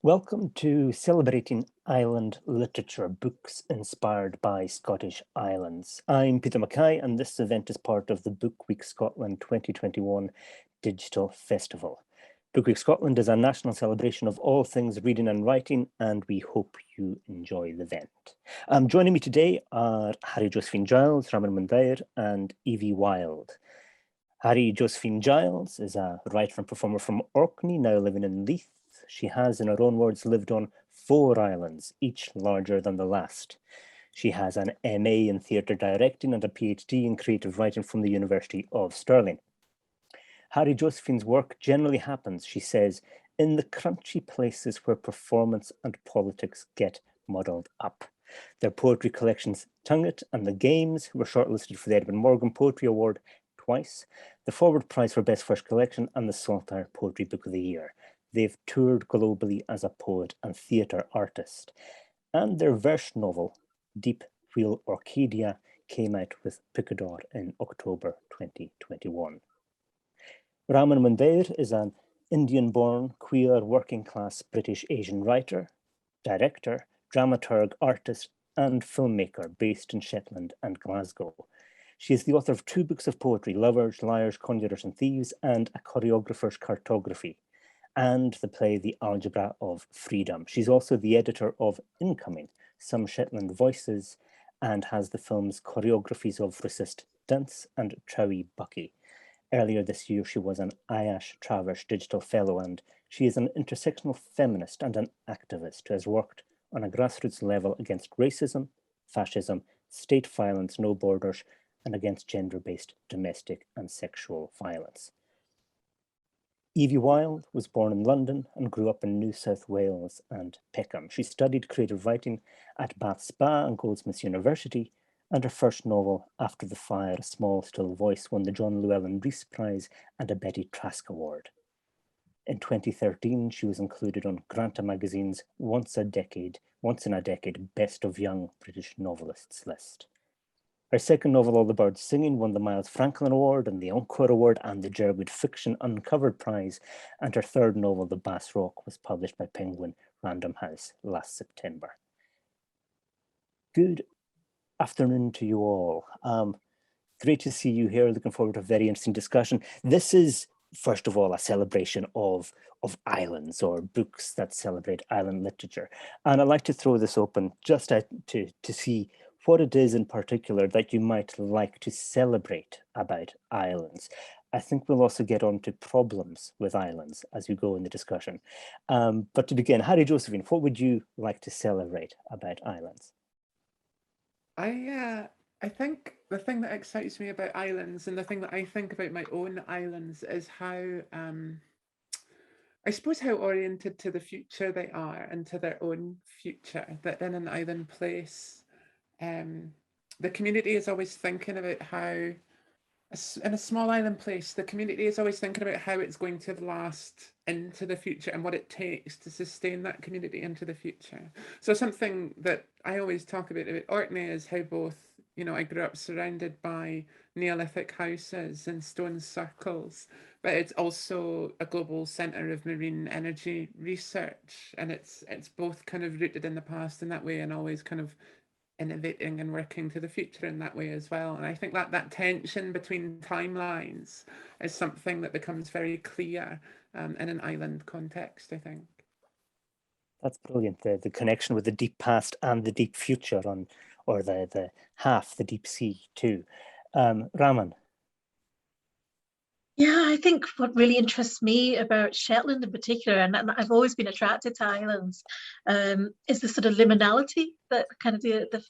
Welcome to Celebrating Island Literature, books inspired by Scottish Islands. I'm Peter Mackay, and this event is part of the Book Week Scotland 2021 Digital Festival. Book Week Scotland is a national celebration of all things reading and writing, and we hope you enjoy the event. Joining me today are Harry Josephine Giles, Rahman Mundayr, and Evie Wilde. Harry Josephine Giles is a writer and performer from Orkney, now living in Leith. She has, in her own words, lived on 4 islands, each larger than the last. She has an MA in theatre directing and a PhD in creative writing from the University of Stirling. Harry Josephine's work generally happens, she says, in the crunchy places where performance and politics get muddled up. Their poetry collections, Tonguet and The Games, were shortlisted for the Edmund Morgan Poetry Award twice, the Forward Prize for Best First Collection, and the Saltire Poetry Book of the Year. They've toured globally as a poet and theatre artist. And their verse novel, Deep Wheel Orcadia, came out with Picador in October 2021. Raman Mundayr is an Indian-born, queer, working-class British Asian writer, director, dramaturg, artist, and filmmaker based in Shetland and Glasgow. She is the author of 2 books of poetry, Lovers, Liars, Conjurers and Thieves, and A Choreographer's Cartography, and the play The Algebra of Freedom. She's also the editor of Incoming, Some Shetland Voices, and has the films Choreographies of Resist Dance and Trowie Bucky. Earlier this year, she was an Ayash Travers Digital Fellow, and she is an intersectional feminist and an activist who has worked on a grassroots level against racism, fascism, state violence, no borders, and against gender-based domestic and sexual violence. Evie Wilde was born in London and grew up in New South Wales and Peckham. She studied creative writing at Bath Spa and Goldsmiths University, and her first novel, After the Fire, A Small Still Voice, won the John Llewellyn Rhys Prize and a Betty Trask Award. In 2013, she was included on Granta magazine's Once in a Decade Best of Young British Novelists list. Her second novel, All the Birds Singing, won the Miles Franklin Award and the Encore Award and the Jerwood Fiction Uncovered Prize, and her third novel, The Bass Rock, was published by Penguin Random House last September. Good afternoon to you all. Great to see you here. Looking forward to a very interesting discussion. This is, first of all, a celebration of islands, or books that celebrate island literature. And I'd like to throw this open just to see what it is in particular that you might like to celebrate about islands. I think we'll also get on to problems with islands as we go in the discussion. But to begin, Harry Josephine, what would you like to celebrate about islands? I think the thing that excites me about islands, and the thing that I think about my own islands, is how I suppose how oriented to the future they are and to their own future. That in an island place, the community is always thinking about how, in a small island place, the community is always thinking about how it's going to last into the future and what it takes to sustain that community into the future. So something that I always talk about Orkney is how both, I grew up surrounded by Neolithic houses and stone circles, but it's also a global centre of marine energy research, and it's both kind of rooted in the past in that way and always kind of innovating and working to the future in that way as well. And I think that tension between timelines is something that becomes very clear in an island context, I think. That's brilliant. The connection with the deep past and the deep future, or the deep sea too. Raman. Yeah, I think what really interests me about Shetland in particular, and I've always been attracted to islands, is the sort of liminality, that kind of the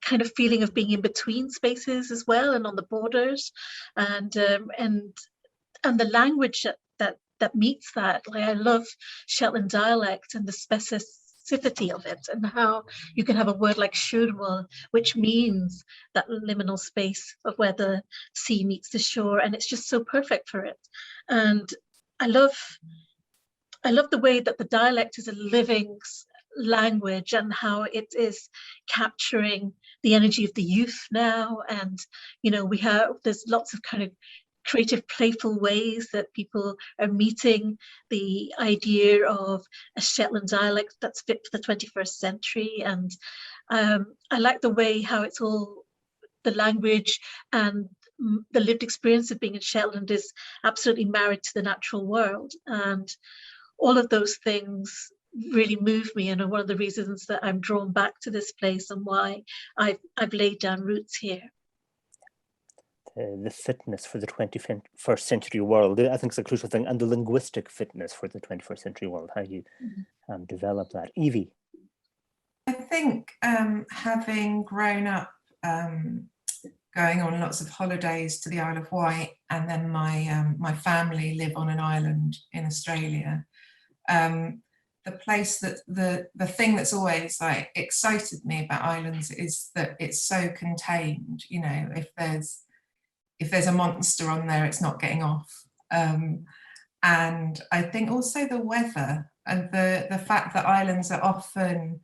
kind of feeling of being in between spaces as well, and on the borders, and the language that meets that. Like, I love Shetland dialect and the specificity of it, and how you can have a word like Siúrmál, which means that liminal space of where the sea meets the shore, and it's just so perfect for it. And I love the way that the dialect is a living language, and how it is capturing the energy of the youth now. And there's lots of kind of creative, playful ways that people are meeting the idea of a Shetland dialect that's fit for the 21st century. And I like the way how it's all, the language and the lived experience of being in Shetland is absolutely married to the natural world. And all of those things really move me, and are one of the reasons that I'm drawn back to this place and why I've laid down roots here. The fitness for the 21st century world, I think, is a crucial thing, and the linguistic fitness for the 21st century world, how you develop that. Evie? I think having grown up going on lots of holidays to the Isle of Wight, and then my family live on an island in Australia, the place that the thing that's always like excited me about islands is that it's so contained. You know, if there's a monster on there, it's not getting off. And I think also the weather and the fact that islands are often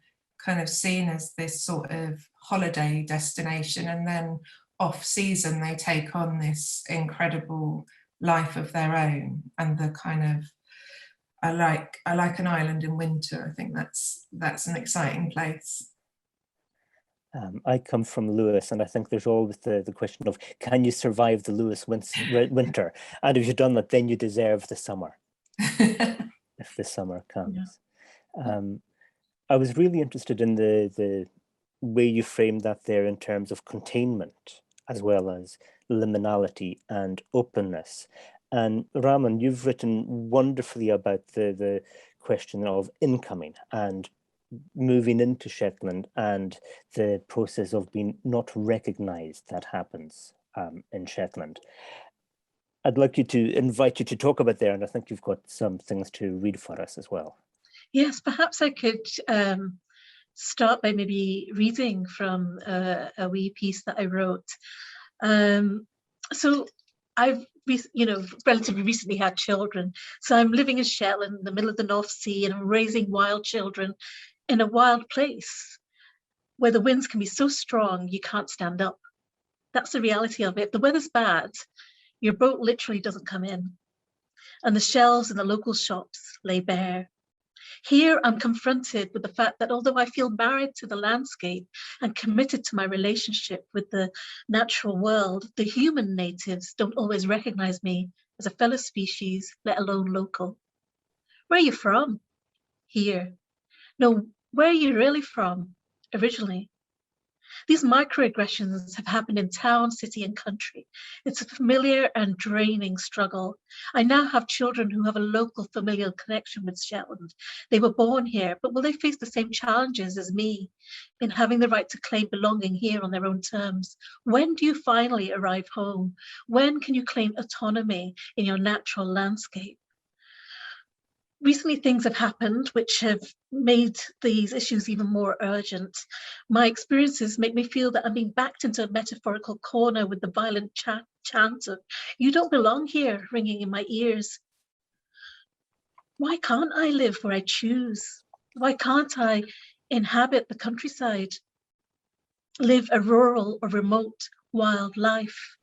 kind of seen as this sort of holiday destination, and then off season they take on this incredible life of their own. And the kind of, I like an island in winter. I think that's an exciting place. I come from Lewis, and I think there's always the question of, can you survive the Lewis winter? And if you've done that, then you deserve the summer, if the summer comes. Yeah. I was really interested in the way you framed that there in terms of containment, as well as liminality and openness. And Raman, you've written wonderfully about the question of incoming and moving into Shetland, and the process of being not recognised that happens in Shetland. I'd like to invite you to talk about there, and I think you've got some things to read for us as well. Yes, perhaps I could start by maybe reading from a wee piece that I wrote. So I've relatively recently had children. So I'm living in Shetland, in the middle of the North Sea, and I'm raising wild children in a wild place where the winds can be so strong you can't stand up. That's the reality of it. The weather's bad, your boat literally doesn't come in, and the shelves in the local shops lay bare. Here I'm confronted with the fact that although I feel married to the landscape and committed to my relationship with the natural world, the human natives don't always recognize me as a fellow species, let alone local. Where are you from? Here. No, where are you really from, originally? These microaggressions have happened in town, city, and country. It's a familiar and draining struggle. I now have children who have a local familial connection with Shetland. They were born here, but will they face the same challenges as me in having the right to claim belonging here on their own terms? When do you finally arrive home? When can you claim autonomy in your natural landscape? Recently, things have happened which have made these issues even more urgent. My experiences make me feel that I'm being backed into a metaphorical corner with the violent chant of, "You don't belong here," ringing in my ears. Why can't I live where I choose? Why can't I inhabit the countryside, live a rural or remote wild life?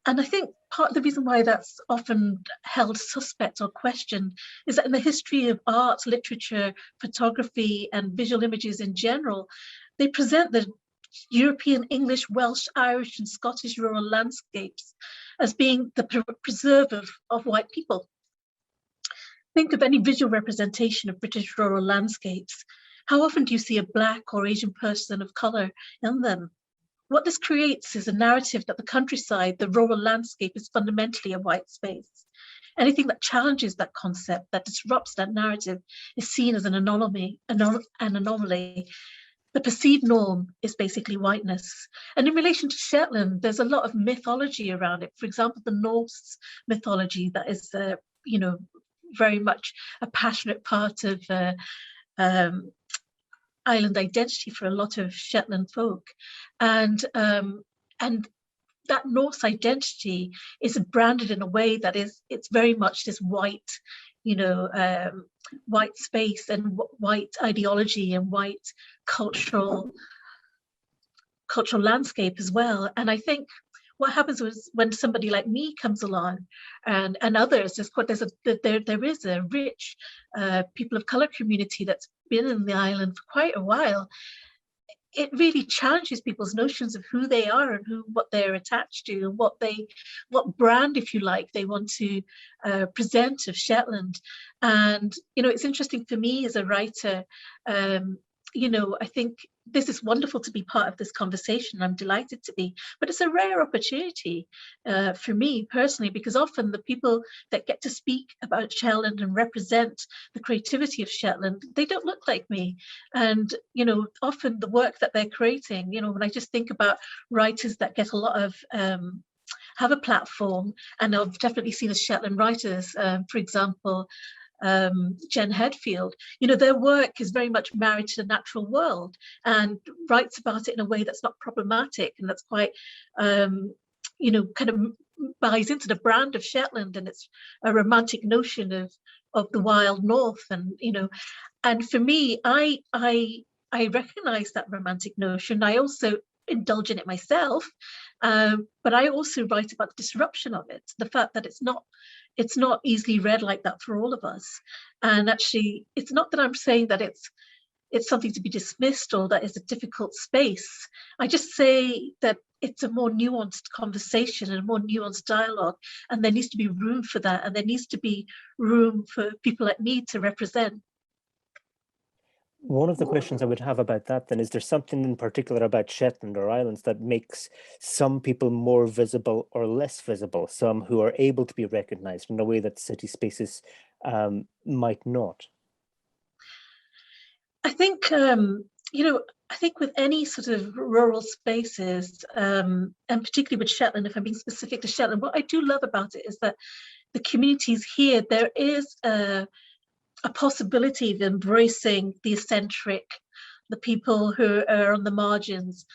And I think part of the reason why that's often held suspect or questioned is that in the history of art, literature, photography, and visual images in general, they present the European, English, Welsh, Irish, and Scottish rural landscapes as being the preserve of white people. Think of any visual representation of British rural landscapes. How often do you see a Black or Asian person of colour in them? What this creates is a narrative that the countryside, the rural landscape, is fundamentally a white space. Anything that challenges that concept, that disrupts that narrative, is seen as an anomaly. The perceived norm is basically whiteness. And in relation to Shetland, there's a lot of mythology around it. For example, the Norse mythology that is, very much a passionate part of island identity for a lot of Shetland folk, and that Norse identity is branded in a way that it's very much this white, white space and white ideology and white cultural landscape as well. And I think what happens is when somebody like me comes along, and others, there is a rich people of colour community that's been in the island for quite a while. It really challenges people's notions of who they are and what they're attached to, and what brand, if you like, they want to present of Shetland. And it's interesting for me as a writer. I think this is wonderful to be part of this conversation. I'm delighted to be, but it's a rare opportunity for me personally, because often the people that get to speak about Shetland and represent the creativity of Shetland, they don't look like me. And, often the work that they're creating, when I just think about writers that get a lot of, have a platform, and I've definitely seen as Shetland writers, for example, Jen Headfield, their work is very much married to the natural world and writes about it in a way that's not problematic, and that's quite, kind of buys into the brand of Shetland, and it's a romantic notion of the wild north. And and for me, I recognize that romantic notion. I also indulge in it myself, but I also write about the disruption of it, the fact that it's not easily read like that for all of us. And actually, it's not that I'm saying that it's something to be dismissed or that it's a difficult space. I just say that it's a more nuanced conversation and a more nuanced dialogue, and there needs to be room for that, and there needs to be room for people like me to represent. One of the questions I would have about that then, is there something in particular about Shetland or islands that makes some people more visible or less visible, some who are able to be recognised in a way that city spaces might not? I think, I think with any sort of rural spaces, and particularly with Shetland, if I'm being specific to Shetland, what I do love about it is that the communities here, there is a possibility of embracing the eccentric, the people who are on the margins.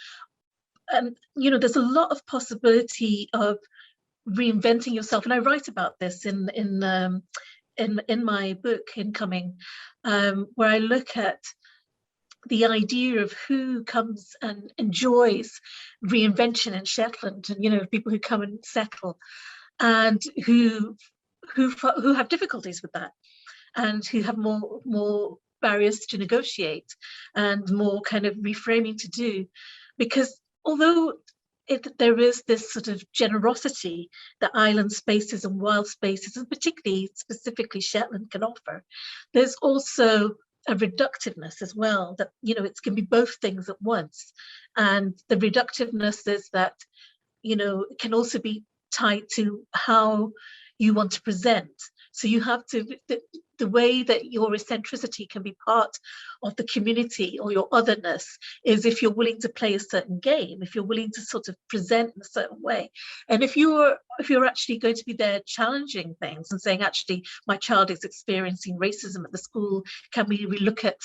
And, there's a lot of possibility of reinventing yourself. And I write about this in my book, Incoming, where I look at the idea of who comes and enjoys reinvention in Shetland, and, people who come and settle and who have difficulties with that, and who have more barriers to negotiate and more kind of reframing to do. Because although there is this sort of generosity that island spaces and wild spaces, and particularly specifically Shetland, can offer, there's also a reductiveness as well, that it can be both things at once. And the reductiveness is that it can also be tied to how you want to present. So you have to, the way that your eccentricity can be part of the community or your otherness is if you're willing to play a certain game, if you're willing to sort of present in a certain way. And if you're actually going to be there challenging things and saying, actually, my child is experiencing racism at the school, can we look at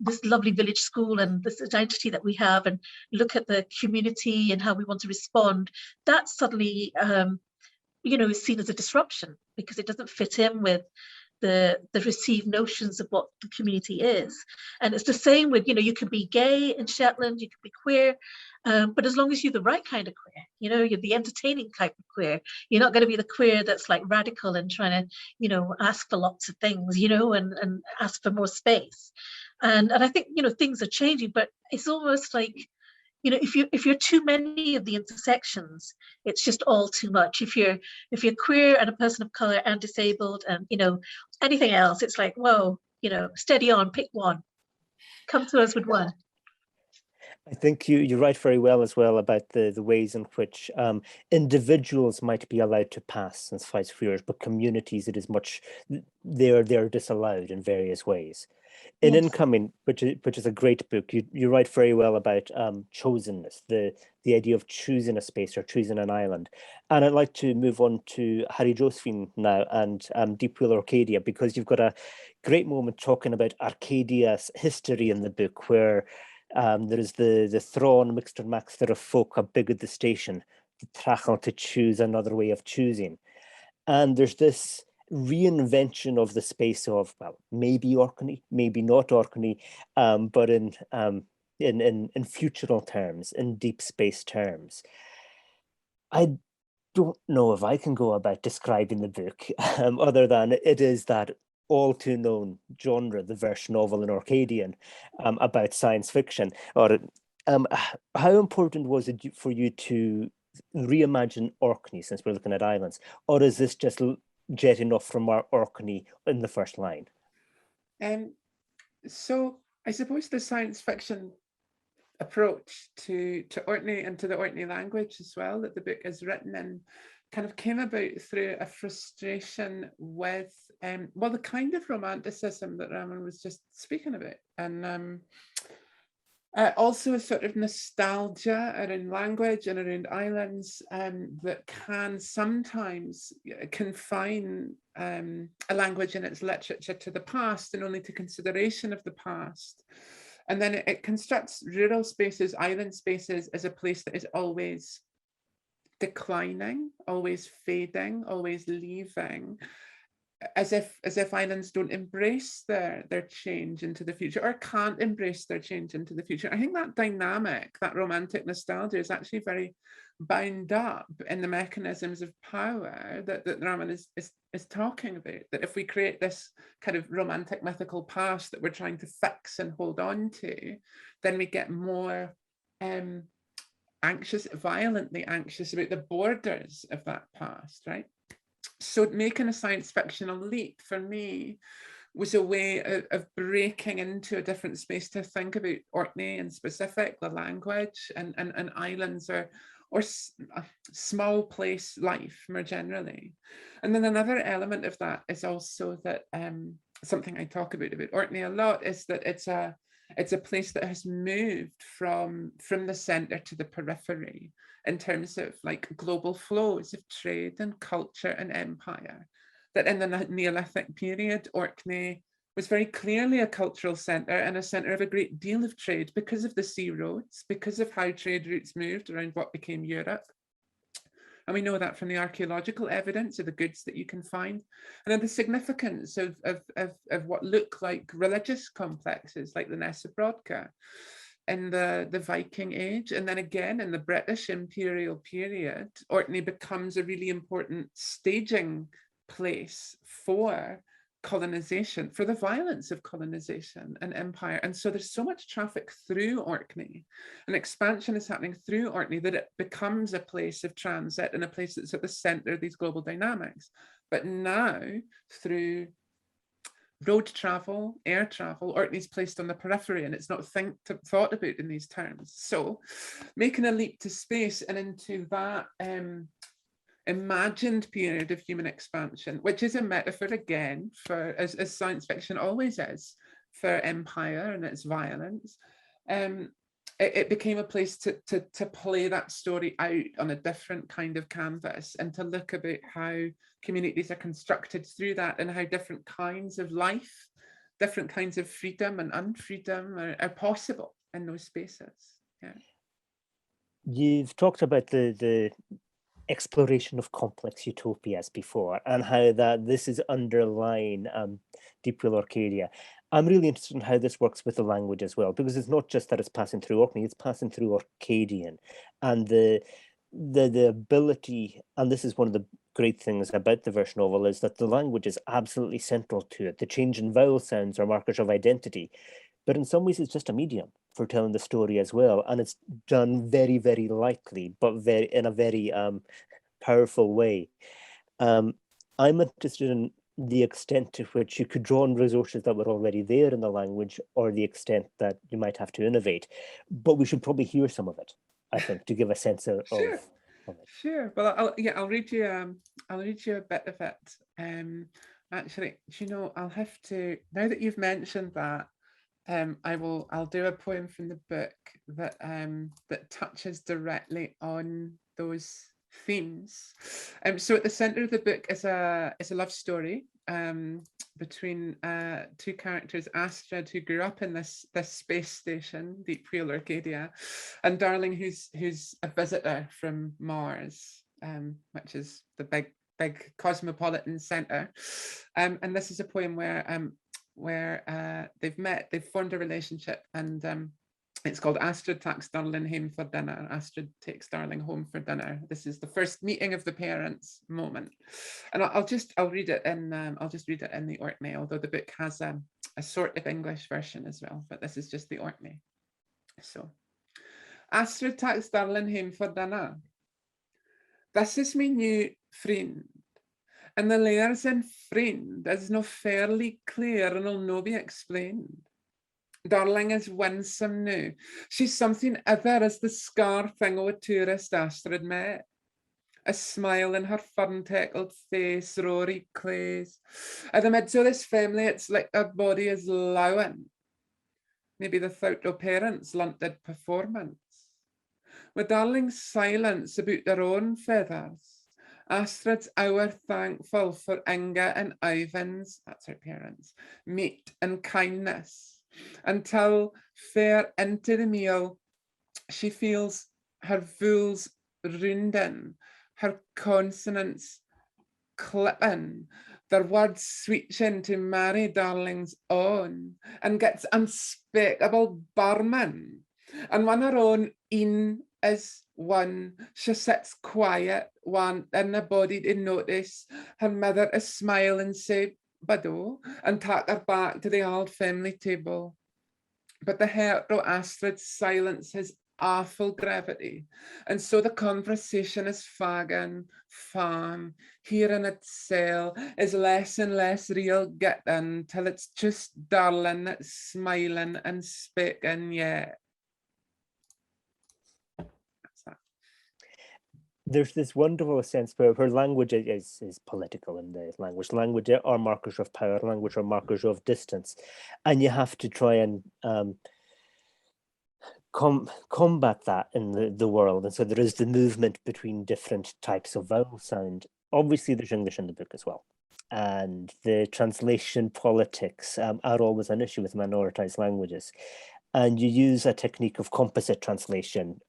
this lovely village school and this identity that we have, and look at the community and how we want to respond, that suddenly is seen as a disruption, because it doesn't fit in with the received notions of what the community is. And it's the same with, you can be gay in Shetland, you can be queer, but as long as you're the right kind of queer, you're the entertaining type of queer, you're not going to be the queer that's like radical and trying to, ask for lots of things, and ask for more space. And I think, things are changing, but it's almost like, if you're too many of the intersections, it's just all too much. If you're queer and a person of color and disabled and anything else, it's like, whoa, steady on, pick one, come to us with one. I think you write very well as well about the ways in which individuals might be allowed to pass as vice queers, but communities, it is much, they're disallowed in various ways. In Yes. Incoming, which is a great book, you write very well about chosenness, the idea of choosing a space or choosing an island. And I'd like to move on to Harry Josephine now and Deep Wheel Arcadia, because you've got a great moment talking about Arcadia's history in the book, where there is the Thrawn mixed max of folk up big at the station, the trachel to choose another way of choosing. And there's this reinvention of the space of, well, maybe Orkney, maybe not Orkney, but in futural terms, in deep space terms. I'd don't know if I can go about describing the book other than it is that all too known genre, the verse novel in Orcadian, about science fiction. Or how important was it for you to reimagine Orkney, since we're looking at islands, or is this just jetting off from our Orkney in the first line? So I suppose the science fiction approach to Orkney and to the Orkney language as well that the book is written in kind of came about through a frustration with well, the kind of romanticism that Raman was just speaking about, and also a sort of nostalgia around language and around islands that can sometimes confine a language and its literature to the past and only to consideration of the past. And then it constructs rural spaces, island spaces, as a place that is always declining, always fading, always leaving, as if islands don't embrace their change into the future, or can't embrace their change into the future. I think that dynamic, that romantic nostalgia, is actually very bound up in the mechanisms of power that Raman is talking about. That if we create this kind of romantic mythical past that we're trying to fix and hold on to, then we get more anxious, violently anxious about the borders of that past, right? So making a science fictional leap for me was a way of breaking into a different space to think about Orkney in specific, the language, and islands, or small place life more generally. And then another element of that is also that something I talk about Orkney a lot is that it's a place that has moved from the center to the periphery in terms of like global flows of trade and culture and empire. That in the Neolithic period, Orkney was very clearly a cultural center and a center of a great deal of trade because of the sea roads, because of how trade routes moved around what became Europe. And we know that from the archaeological evidence of the goods that you can find. And then the significance of what look like religious complexes like the Nesebrodka in the Viking Age. And then again, in the British imperial period, Orkney becomes a really important staging place for colonization, for the violence of colonization and empire. And so there's so much traffic through Orkney, and expansion is happening through Orkney, that it becomes a place of transit and a place that's at the center of these global dynamics. But now, through road travel, air travel, Orkney's placed on the periphery, and it's not thought about in these terms. So making a leap to space and into that imagined period of human expansion, which is a metaphor again for, as science fiction always is, for empire and its violence, it became a place to play that story out on a different kind of canvas, and to look about how communities are constructed through that, and how different kinds of life, different kinds of freedom and unfreedom are possible in those spaces. Yeah. You've talked about the exploration of complex utopias before, and how that this is underlying Deep Wheel Arcadia. I'm really interested in how this works with the language as well, because it's not just that it's passing through Orkney, it's passing through Orcadian, and the ability, and this is one of the great things about the verse novel, is that the language is absolutely central to it. The change in vowel sounds are markers of identity, but in some ways it's just a medium for telling the story as well, and it's done very, very lightly, but in a very powerful way. I'm interested in the extent to which you could draw on resources that were already there in the language, or the extent that you might have to innovate. But we should probably hear some of it, I think, to give a sense of it. Sure. Well, I'll read you a bit of it. Actually, I'll have to, now that you've mentioned that, I'll do a poem from the book that touches directly on those themes. So at the center of the book is a love story between two characters, Astrid, who grew up in this space station, Deep Wheel Arcadia, and Darling, who's a visitor from Mars, which is the big cosmopolitan center. And this is a poem where they've met, they've formed a relationship, and It's called Astrid Takes Darling Home for Dinner. Astrid takes Darling home for dinner. This is the first meeting of the parents moment, and I'll read it in I'll just read it in the Orkney, although the book has a sort of English version as well, but this is just the Orkney. So, Astrid takes Darling home for dinner. This is my new friend, and the layers in friend is no fairly clear and will no be explained. Darling is winsome now. She's something other as the scar thing o' a tourist Astrid met. A smile in her fern-teckled face, Rory clays. In the midst of this family, it's like her body is lowing. Maybe the thought of parents lunted performance. With Darling's silence about their own feathers, Astrid's hour thankful for Inga and Ivan's, that's her parents, meat and kindness. Until fair into the meal, she feels her vowels rounding, her consonants clipping, their words switching to marry Darling's own, and gets unspeakable barman. And when her own in is one, she sits quiet, one in the body to notice her mother is smile and say, Bado, and take her back to the old family table. But the heart of Astrid's silence has awful gravity, and so the conversation is fagging, fan, here in itself, is less and less real getting, till it's just Darling that's smiling and speaking yet. There's this wonderful sense where her language is political in the language. Language are markers of power, language are markers of distance. And you have to try and combat that in the world. And so there is the movement between different types of vowel sound. Obviously, there's English in the book as well. And the translation politics are always an issue with minoritized languages. And you use a technique of composite translation,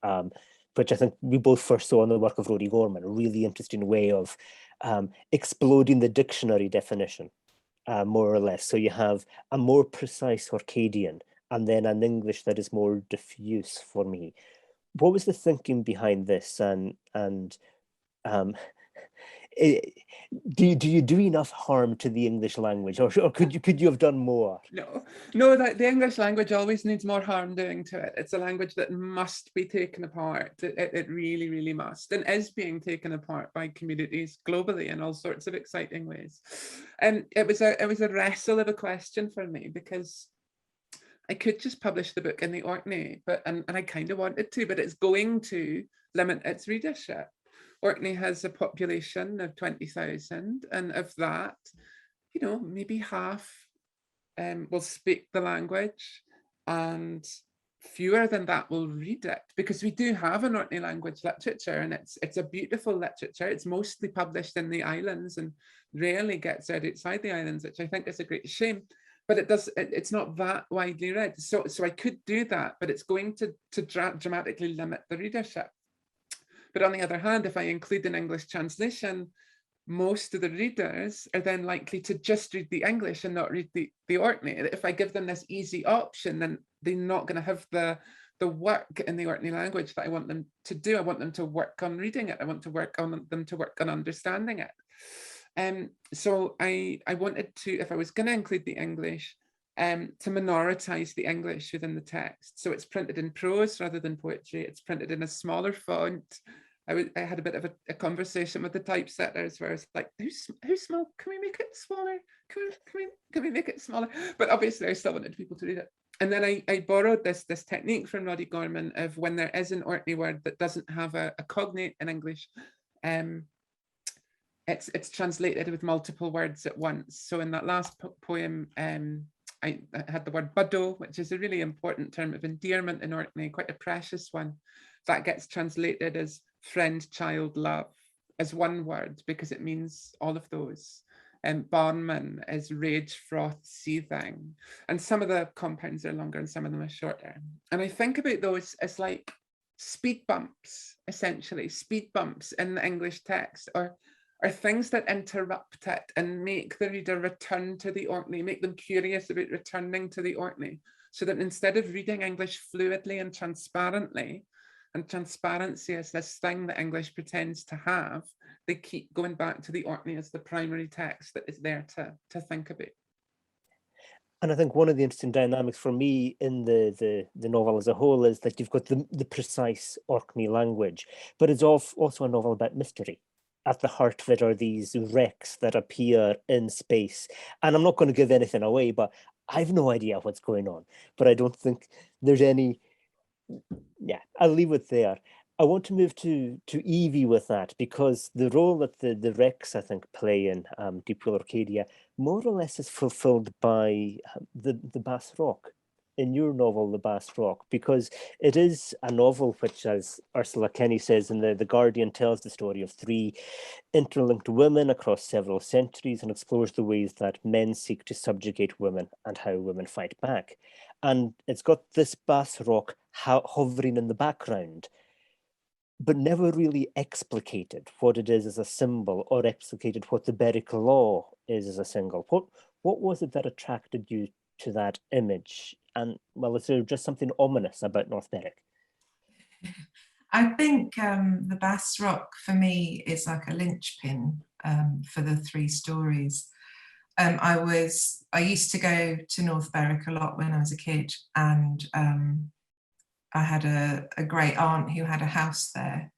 which I think we both first saw in the work of Rory Gorman, a really interesting way of exploding the dictionary definition, more or less. So you have a more precise Orcadian and then an English that is more diffuse for me. What was the thinking behind this? And do you do enough harm to the English language, or could you have done more? No, that the English language always needs more harm doing to it. It's a language that must be taken apart. It really, really must, and is being taken apart by communities globally in all sorts of exciting ways. And it was a wrestle of a question for me, because I could just publish the book in the Orkney, and I kind of wanted to, but it's going to limit its readership. Orkney has a population of 20,000, and of that, maybe half will speak the language, and fewer than that will read it, because we do have an Orkney language literature, and it's a beautiful literature. It's mostly published in the islands and rarely gets read outside the islands, which I think is a great shame. But it's not that widely read. So I could do that, but it's going to dramatically limit the readership. But on the other hand, if I include an English translation, most of the readers are then likely to just read the English and not read the Orkney. If I give them this easy option, then they're not going to have the work in the Orkney language that I want them to do. I want them to work on reading it. I want them to work on understanding it. So I wanted to, if I was going to include the English, to minoritize the English within the text. So it's printed in prose rather than poetry. It's printed in a smaller font. I had a bit of a conversation with the typesetters where I was like, who's small? Can we make it smaller? Can we make it smaller? But obviously I still wanted people to read it. And then I borrowed this technique from Rory Gorman of when there is an Orkney word that doesn't have a cognate in English, it's translated with multiple words at once. So in that last poem, I had the word buddo, which is a really important term of endearment in Orkney, quite a precious one. That gets translated as friend, child, love, as one word, because it means all of those. And barman is rage, froth, seething. And some of the compounds are longer and some of them are shorter. And I think about those as like speed bumps, essentially, speed bumps in the English text, or things that interrupt it and make the reader return to the Orkney, make them curious about returning to the Orkney. so that instead of reading English fluidly and transparently, and transparency is this thing that English pretends to have, they keep going back to the Orkney as the primary text that is there to think about. And I think one of the interesting dynamics for me in the novel as a whole is that you've got the precise Orkney language, but it's also a novel about mystery. At the heart of it are these wrecks that appear in space. And I'm not going to give anything away, but I've no idea what's going on. But I don't think there's any... Yeah, I'll leave it there. I want to move to Evie with that, because the role that the wrecks, I think, play in Deep Wheel Arcadia more or less is fulfilled by the Bass Rock in your novel, The Bass Rock, because it is a novel which, as Ursula Kenny says in The Guardian, tells the story of three interlinked women across several centuries and explores the ways that men seek to subjugate women and how women fight back. And it's got this Bass Rock hovering in the background, but never really explicated what it is as a symbol, or explicated what the Berwick law is as a symbol. What was it that attracted you to that image? And, well, is there just something ominous about North Berwick? I think the Bass Rock for me is like a linchpin for the three stories. I used to go to North Berwick a lot when I was a kid, and I had a great aunt who had a house there.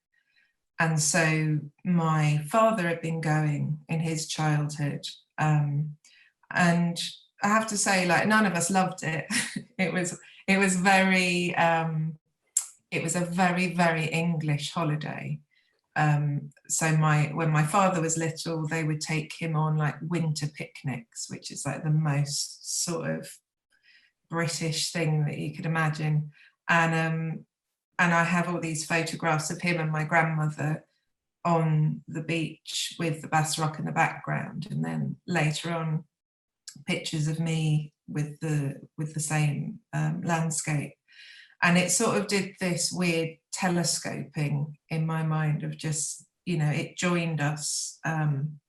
And so my father had been going in his childhood. And I have to say, like, none of us loved it. It was very, it was a very, very English holiday. So when my father was little, they would take him on like winter picnics, which is like the most sort of British thing that you could imagine. And I have all these photographs of him and my grandmother on the beach with the Bass Rock in the background, and then later on pictures of me with the same landscape. And it sort of did this weird telescoping in my mind of just, it joined us. And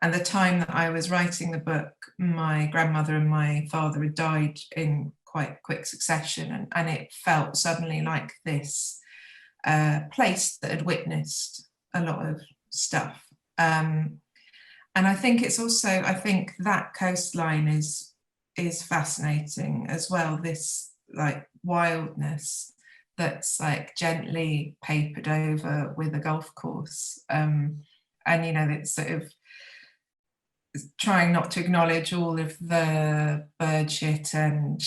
the time that I was writing the book, my grandmother and my father had died in quite quick succession, and it felt suddenly like this place that had witnessed a lot of stuff. And I think it's also, I think that coastline is fascinating as well, this like wildness that's like gently papered over with a golf course. And it's sort of trying not to acknowledge all of the bird shit and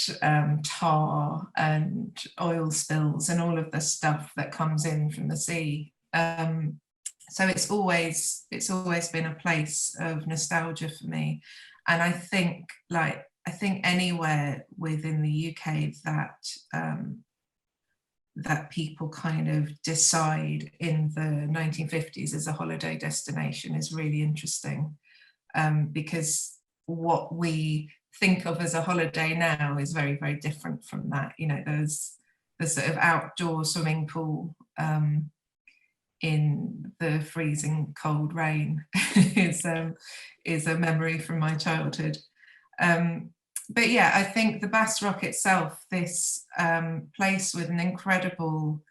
tar and oil spills and all of the stuff that comes in from the sea. So it's always been a place of nostalgia for me. And I think anywhere within the UK that people kind of decide in the 1950s as a holiday destination is really interesting. Because what we think of as a holiday now is very, very different from that. There's the sort of outdoor swimming pool in the freezing cold rain is a memory from my childhood. But yeah, I think the Bass Rock itself, this place with an incredible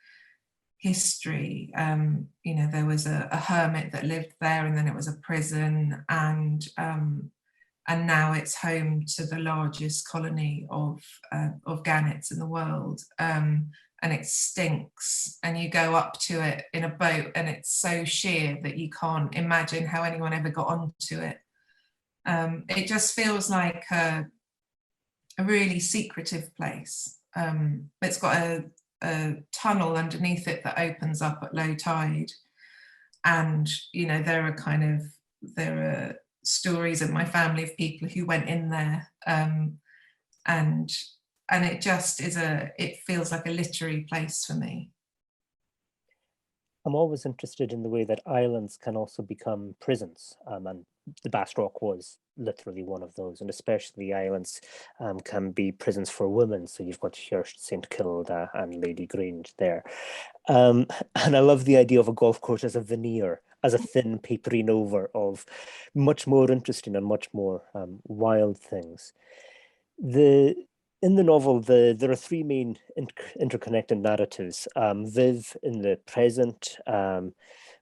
history. There was a hermit that lived there, and then it was a prison, and now it's home to the largest colony of gannets in the world. And it stinks, and you go up to it in a boat, and it's so sheer that you can't imagine how anyone ever got onto it. It just feels like a really secretive place. It's got a tunnel underneath it that opens up at low tide, and there are stories in my family of people who went in there, and it just it feels like a literary place for me. I'm always interested in the way that islands can also become prisons, and the Bass Rock was literally one of those, and especially the islands can be prisons for women. So you've got here St Kilda and Lady Grange there. And I love the idea of a golf course as a veneer, as a thin papering over of much more interesting and much more wild things. in the novel, there are three main interconnected narratives. Viv in the present,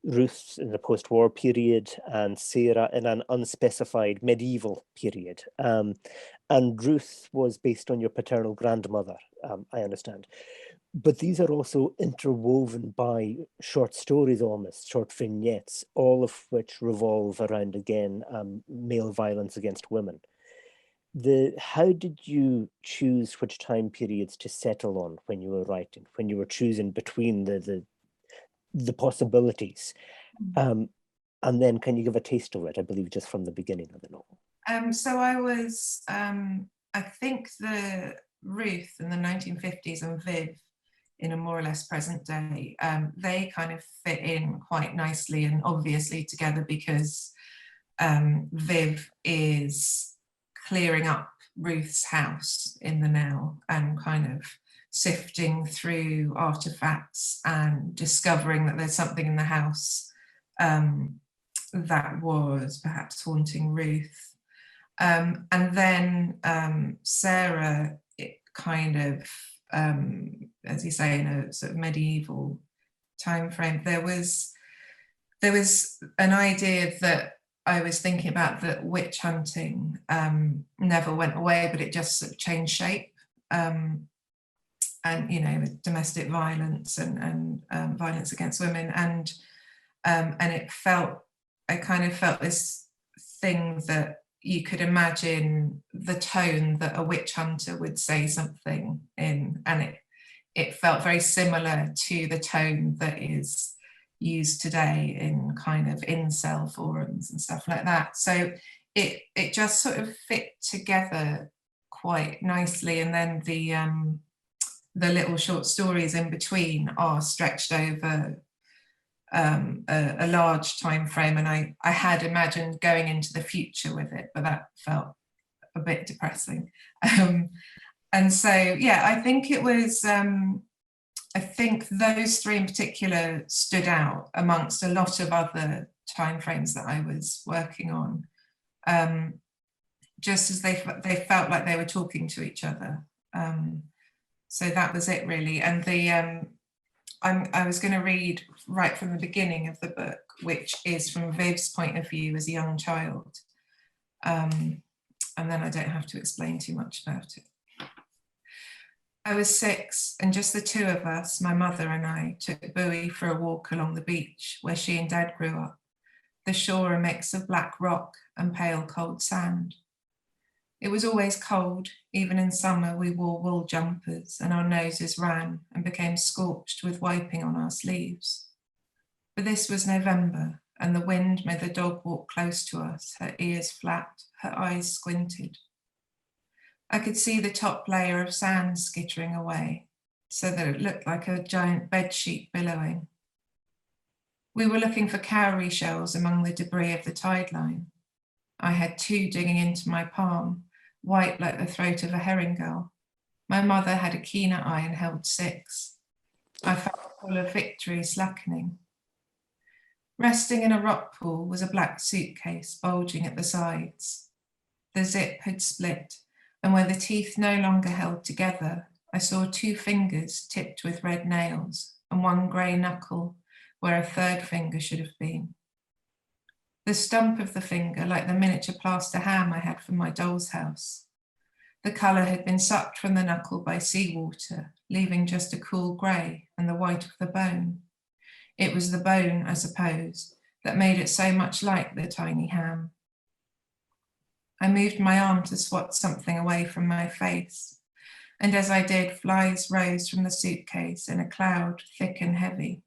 Ruth in the post-war period, and Sarah in an unspecified medieval period. And Ruth was based on your paternal grandmother, I understand. But these are also interwoven by short stories, almost short vignettes, all of which revolve around, again, male violence against women. How did you choose which time periods to settle on when you were writing, when you were choosing between the possibilities? And then can you give a taste of it, I believe, just from the beginning of the novel? So I was, I think the Ruth in the 1950s and Viv in a more or less present day, they kind of fit in quite nicely and obviously together, because Viv is clearing up Ruth's house in the now and kind of sifting through artifacts and discovering that there's something in the house that was perhaps haunting Ruth. And then Sarah, it kind of, as you say, in a sort of medieval time frame, there was an idea that I was thinking about, that witch hunting never went away, but it just sort of changed shape. And, you know, domestic violence and violence against women. And it felt, I kind of felt this thing that you could imagine the tone that a witch hunter would say something in, and it felt very similar to the tone that is used today in kind of incel forums and stuff like that. So it just sort of fit together quite nicely. And then the little short stories in between are stretched over a large time frame, and I had imagined going into the future with it, but that felt a bit depressing. And so, yeah, I think it was, I think those three in particular stood out amongst a lot of other timeframes that I was working on, just as they felt like they were talking to each other. So that was it, really. And I was going to read right from the beginning of the book, which is from Viv's point of view as a young child. And then I don't have to explain too much about it. I was 6, and just the two of us, my mother and I, took Bowie for a walk along the beach where she and Dad grew up. The shore a mix of black rock and pale cold sand. It was always cold. Even in summer we wore wool jumpers and our noses ran and became scorched with wiping on our sleeves. But this was November, and the wind made the dog walk close to us, her ears flat, her eyes squinted. I could see the top layer of sand skittering away, so that it looked like a giant bedsheet billowing. We were looking for cowrie shells among the debris of the tide line. I had 2 digging into my palm, white like the throat of a herring gull. My mother had a keener eye and held 6. I felt full of victory slackening. Resting in a rock pool was a black suitcase bulging at the sides. The zip had split, and where the teeth no longer held together, I saw 2 fingers tipped with red nails and 1 grey knuckle where a 3rd finger should have been. The stump of the finger, like the miniature plaster ham I had from my doll's house. The colour had been sucked from the knuckle by seawater, leaving just a cool grey and the white of the bone. It was the bone, I suppose, that made it so much like the tiny ham. I moved my arm to swat something away from my face, and as I did, flies rose from the suitcase in a cloud thick and heavy.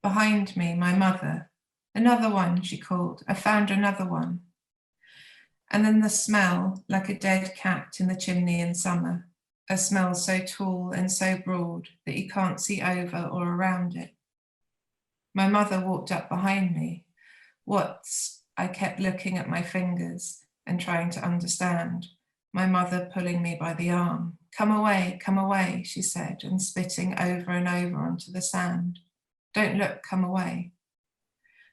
Behind me, my mother, "Another one," she called. "I found another one." And then the smell, like a dead cat in the chimney in summer, a smell so tall and so broad that you can't see over or around it. My mother walked up behind me. I kept looking at my fingers and trying to understand. My mother pulling me by the arm. Come away," she said, and spitting over and over onto the sand. "Don't look, come away."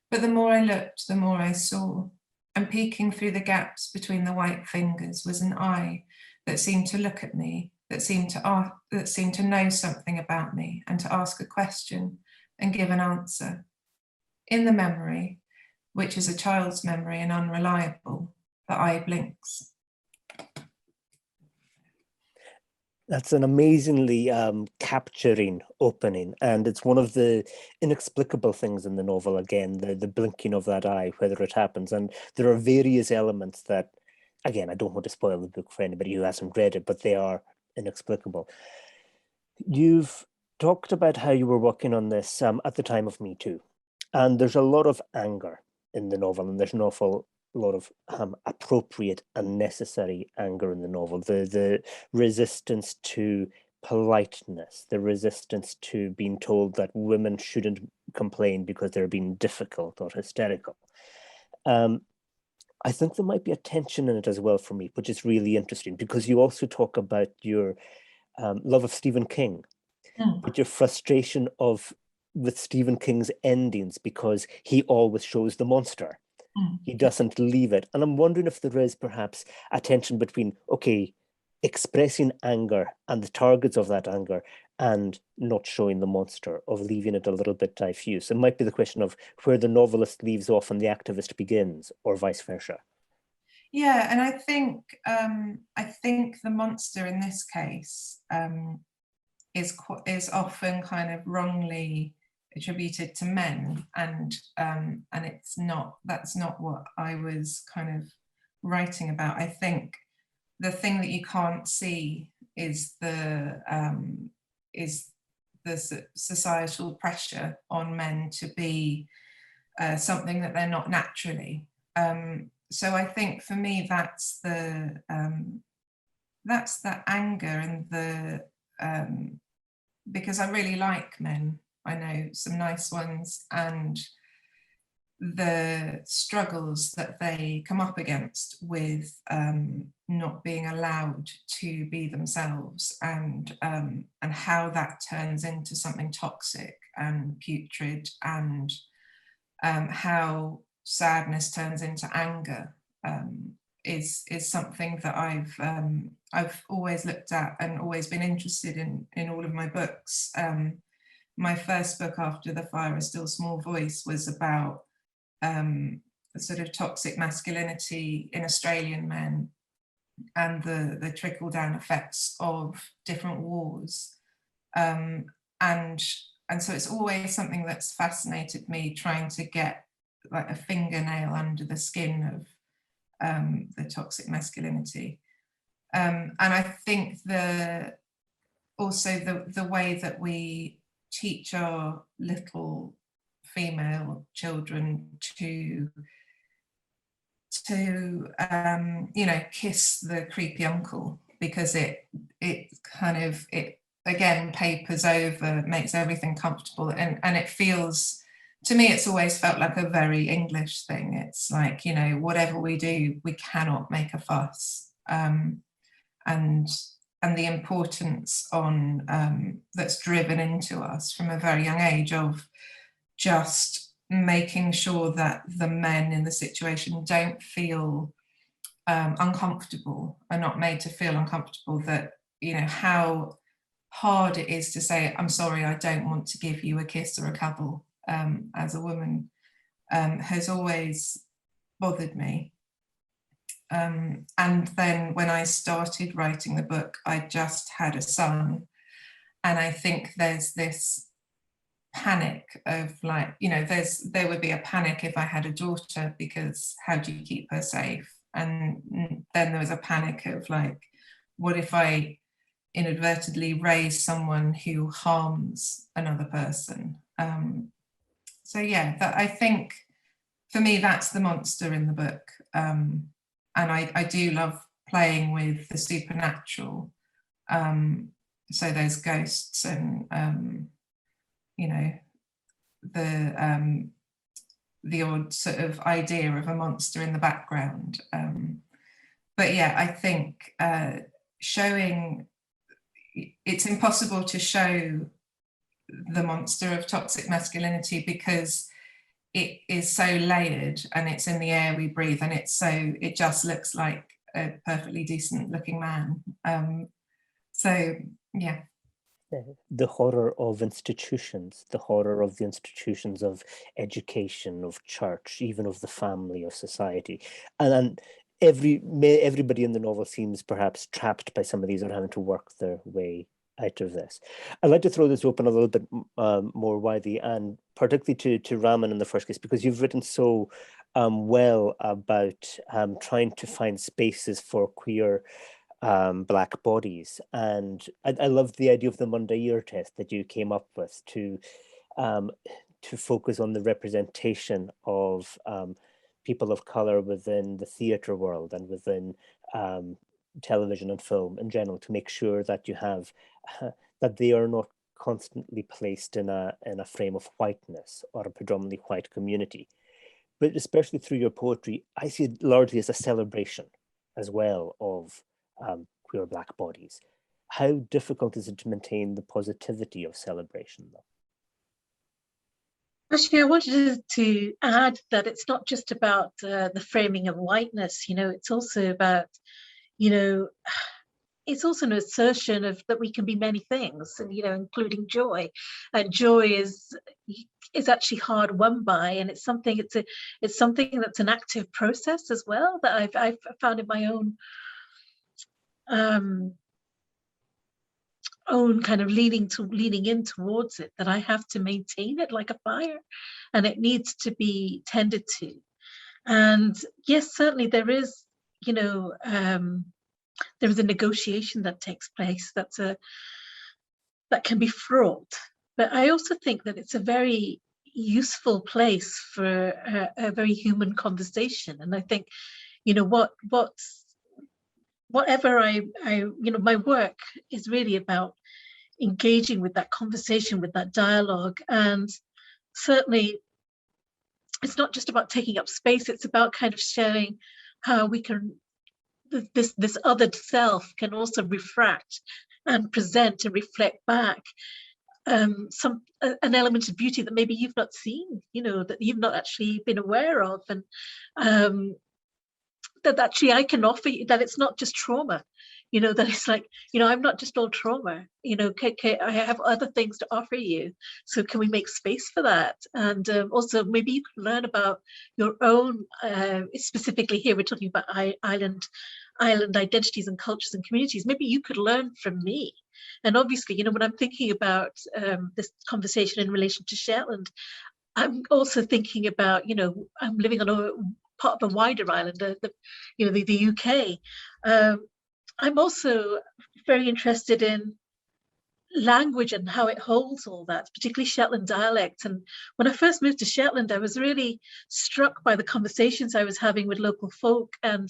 But the more I looked, the more I saw, and peeking through the gaps between the white fingers was an eye that seem to look at me, that seem to know something about me, and to ask a question and give an answer. In the memory, which is a child's memory and unreliable, the eye blinks. That's an amazingly capturing opening, and it's one of the inexplicable things in the novel. Again, the blinking of that eye, whether it happens, and there are various elements that, again, I don't want to spoil the book for anybody who hasn't read it, but they are inexplicable. You've talked about how you were working on this at the time of Me Too, and there's a lot of anger in the novel, and there's an awful lot of appropriate and necessary anger in the novel. The resistance to politeness, the resistance to being told that women shouldn't complain because they're being difficult or hysterical. I think there might be a tension in it as well for me, which is really interesting, because you also talk about your love of Stephen King, but your frustration with Stephen King's endings, because he always shows the monster. He doesn't leave it. And I'm wondering if there is perhaps a tension between, okay, expressing anger and the targets of that anger and not showing the monster, of leaving it a little bit diffuse. It might be the question of where the novelist leaves off and the activist begins, or vice versa. Yeah, and I think the monster in this case is often kind of wrongly attributed to men, and that's not what I was kind of writing about. I think the thing that you can't see is the societal pressure on men to be something that they're not naturally. So I think for me that's the anger and because I really like men. I know some nice ones, and the struggles that they come up against with not being allowed to be themselves, and how that turns into something toxic and putrid, and how sadness turns into anger is something that I've always looked at and always been interested in all of my books. My first book after The Fire, A Still Small Voice, was about the sort of toxic masculinity in Australian men and the trickle-down effects of different wars. And so it's always something that's fascinated me, trying to get like a fingernail under the skin of the toxic masculinity. And I think also the way that we teach our little female children to kiss the creepy uncle, because it again papers over, makes everything comfortable, and it feels, to me, it's always felt like a very English thing. It's like, whatever we do, we cannot make a fuss, and the importance that's driven into us from a very young age of just making sure that the men in the situation don't feel uncomfortable, are not made to feel uncomfortable, that, how hard it is to say, I'm sorry, I don't want to give you a kiss or a cuddle, as a woman, has always bothered me. And then when I started writing the book, I just had a son, and I think there's this panic of like, there would be a panic if I had a daughter, because how do you keep her safe? And then there was a panic of like, what if I inadvertently raise someone who harms another person? So yeah, I think for me that's the monster in the book. And I do love playing with the supernatural. So there's ghosts and the odd sort of idea of a monster in the background. But yeah, I think it's impossible to show the monster of toxic masculinity, because it is so layered, and it's in the air we breathe, and it just looks like a perfectly decent looking man. So yeah. The horror of institutions, the horror of the institutions of education, of church, even of the family, of society. And everybody in the novel seems perhaps trapped by some of these or having to work their way out of this. I'd like to throw this open a little bit more widely, and particularly to Raman in the first case, because you've written so well about trying to find spaces for queer Black bodies, and I love the idea of the Mundair test that you came up with to focus on the representation of people of color within the theatre world and within television and film in general, to make sure that you have that they are not constantly placed in a frame of whiteness or a predominantly white community. But especially through your poetry, I see it largely as a celebration as well of queer Black bodies. How difficult is it to maintain the positivity of celebration, though? Actually, I wanted to add that it's not just about the framing of whiteness, it's also about, it's also an assertion of that we can be many things, and including joy. And joy is actually hard won by, and it's something that's an active process as well that I've found in my own kind of leaning in towards it, that I have to maintain it like a fire, and it needs to be tended to. And yes, certainly there is, there is a negotiation that takes place that can be fraught. But I also think that it's a very useful place for a very human conversation. And I think, whatever I my work is really about engaging with that conversation, with that dialogue. And certainly it's not just about taking up space, it's about kind of sharing how we can, this other self can also refract and present and reflect back an element of beauty that maybe you've not seen, that you've not actually been aware of, and that actually I can offer you, that it's not just trauma, that it's like, I'm not just all trauma, I have other things to offer you. So can we make space for that? And also maybe you can learn about your own, specifically here we're talking about island identities and cultures and communities. Maybe you could learn from me. And obviously, when I'm thinking about this conversation in relation to Shetland, I'm also thinking about, I'm living on a part of a wider island, the UK. I'm also very interested in language and how it holds all that, particularly Shetland dialect. And when I first moved to Shetland, I was really struck by the conversations I was having with local folk, and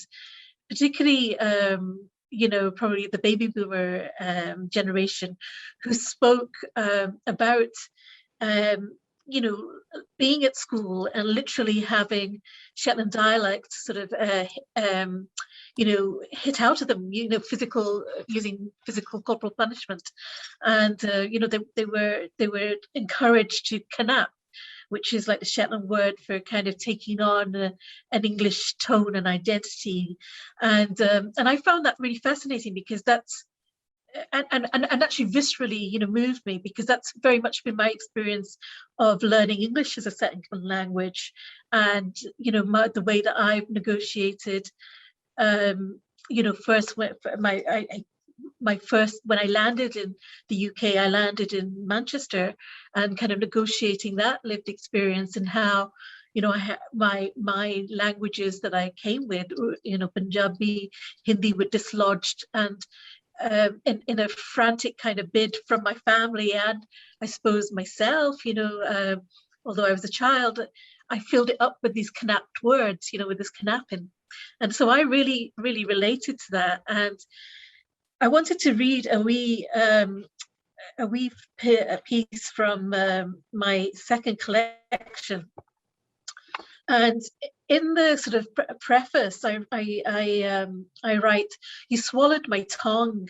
particularly, probably the baby boomer generation, who spoke about being at school and literally having Shetland dialect sort of, hit out of them, using physical corporal punishment. And, they were encouraged to canap, which is like the Shetland word for kind of taking on an English tone and identity. And I found that really fascinating, because that's, and actually viscerally, moved me, because that's very much been my experience of learning English as a second language. And, the way that I've negotiated, first when I landed in the UK, I landed in Manchester, and kind of negotiating that lived experience, and how, I had my languages that I came with, Punjabi, Hindi, were dislodged, and in a frantic kind of bid from my family, and I suppose myself, although I was a child, I filled it up with these knapped words, with this knapping. And so I really, really related to that. And I wanted to read a wee piece from my second collection. And in the sort of preface, I write, "You swallowed my tongue,